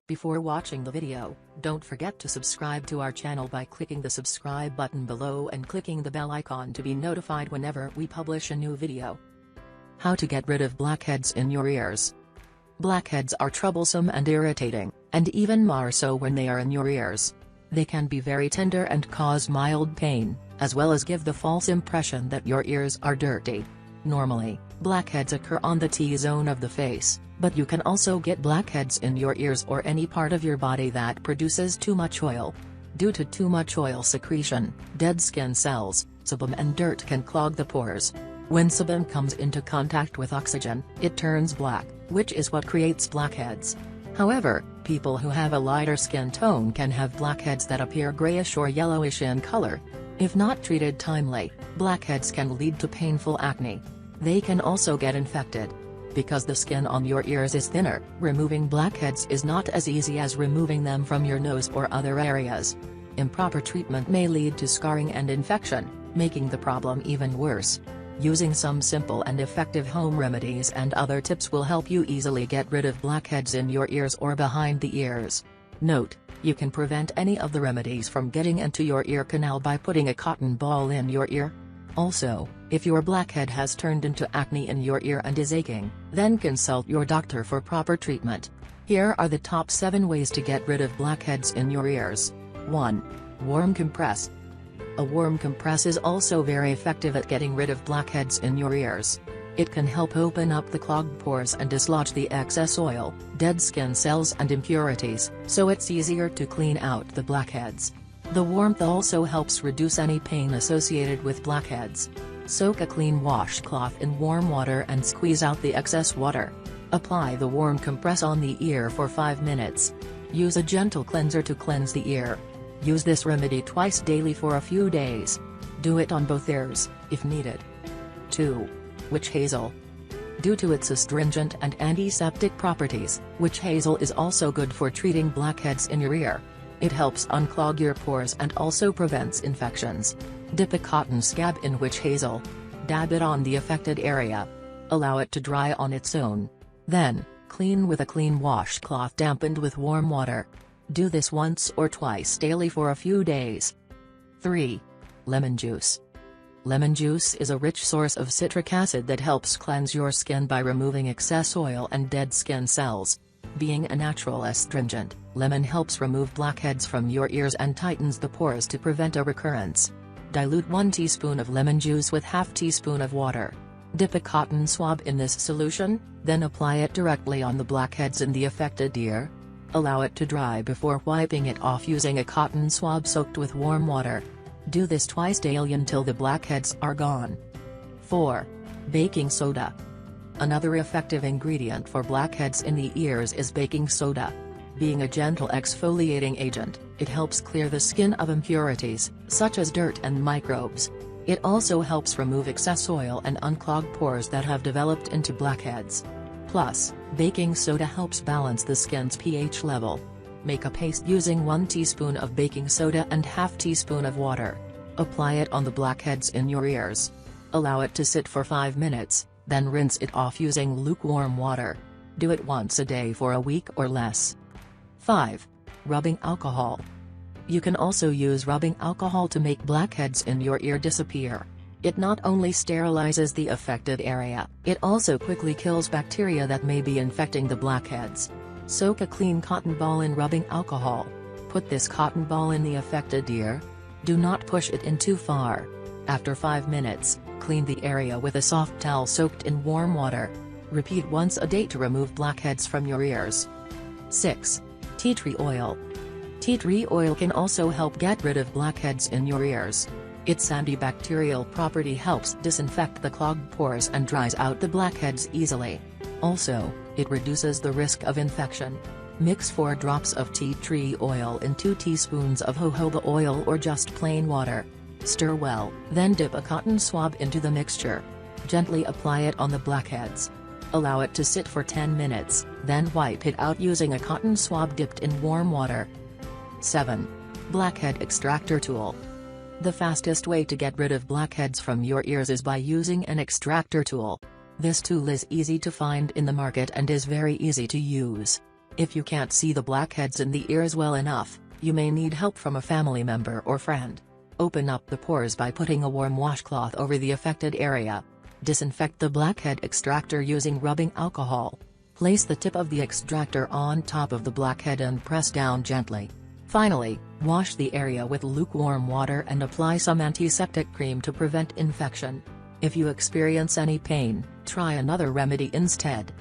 Before watching the video, don't forget to subscribe to our channel by clicking the subscribe button below and clicking the bell icon to be notified whenever we publish a new video. How to get rid of blackheads in your ears. Blackheads are troublesome and irritating, and even more so when they are in your ears. They can be very tender and cause mild pain, as well as give the false impression that your ears are dirty. Normally, blackheads occur on the T-zone of the face, but you can also get blackheads in your ears or any part of your body that produces too much oil. Due to too much oil secretion, dead skin cells, sebum and dirt can clog the pores. When sebum comes into contact with oxygen, it turns black, which is what creates blackheads. However, people who have a lighter skin tone can have blackheads that appear grayish or yellowish in color. If not treated timely, blackheads can lead to painful acne. They can also get infected. Because the skin on your ears is thinner, removing blackheads is not as easy as removing them from your nose or other areas. Improper treatment may lead to scarring and infection, making the problem even worse. Using some simple and effective home remedies and other tips will help you easily get rid of blackheads in your ears or behind the ears. Note: you can prevent any of the remedies from getting into your ear canal by putting a cotton ball in your ear. Also, if your blackhead has turned into acne in your ear and is aching, then consult your doctor for proper treatment. Here are the top 7 ways to get rid of blackheads in your ears. 1. Warm compress. A warm compress is also very effective at getting rid of blackheads in your ears. It can help open up the clogged pores and dislodge the excess oil, dead skin cells and impurities, so it's easier to clean out the blackheads. The warmth also helps reduce any pain associated with blackheads. Soak a clean washcloth in warm water and squeeze out the excess water. Apply the warm compress on the ear for 5 minutes. Use a gentle cleanser to cleanse the ear. Use this remedy twice daily for a few days. Do it on both ears, if needed. 2. Witch hazel. Due to its astringent and antiseptic properties, witch hazel is also good for treating blackheads in your ear. It helps unclog your pores and also prevents infections. Dip a cotton scab in witch hazel. Dab it on the affected area. Allow it to dry on its own. Then, clean with a clean washcloth dampened with warm water. Do this once or twice daily for a few days. 3. Lemon juice. Lemon juice is a rich source of citric acid that helps cleanse your skin by removing excess oil and dead skin cells. Being a natural astringent, lemon helps remove blackheads from your ears and tightens the pores to prevent a recurrence. Dilute 1 teaspoon of lemon juice with ½ teaspoon of water. Dip a cotton swab in this solution, then apply it directly on the blackheads in the affected ear. Allow it to dry before wiping it off using a cotton swab soaked with warm water. Do this twice daily until the blackheads are gone. 4. Baking soda. Another effective ingredient for blackheads in the ears is baking soda. Being a gentle exfoliating agent, it helps clear the skin of impurities, such as dirt and microbes. It also helps remove excess oil and unclog pores that have developed into blackheads. Plus, baking soda helps balance the skin's pH level. Make a paste using 1 teaspoon of baking soda and ½ teaspoon of water. Apply it on the blackheads in your ears. Allow it to sit for 5 minutes, then rinse it off using lukewarm water. Do it once a day for a week or less. 5. Rubbing alcohol. You can also use rubbing alcohol to make blackheads in your ear disappear. It not only sterilizes the affected area, it also quickly kills bacteria that may be infecting the blackheads. Soak a clean cotton ball in rubbing alcohol. Put this cotton ball in the affected ear. Do not push it in too far. After 5 minutes, clean the area with a soft towel soaked in warm water. Repeat once a day to remove blackheads from your ears. 6. Tea tree oil. Tea tree oil can also help get rid of blackheads in your ears. Its antibacterial property helps disinfect the clogged pores and dries out the blackheads easily. Also, it reduces the risk of infection. Mix 4 drops of tea tree oil in 2 teaspoons of jojoba oil or just plain water. Stir well, then dip a cotton swab into the mixture. Gently apply it on the blackheads. Allow it to sit for 10 minutes, then wipe it out using a cotton swab dipped in warm water. 7. Blackhead Extractor Tool. The fastest way to get rid of blackheads from your ears is by using an extractor tool. This tool is easy to find in the market and is very easy to use. If you can't see the blackheads in the ears well enough, you may need help from a family member or friend. Open up the pores by putting a warm washcloth over the affected area. Disinfect the blackhead extractor using rubbing alcohol. Place the tip of the extractor on top of the blackhead and press down gently. Finally, wash the area with lukewarm water and apply some antiseptic cream to prevent infection. If you experience any pain, try another remedy instead.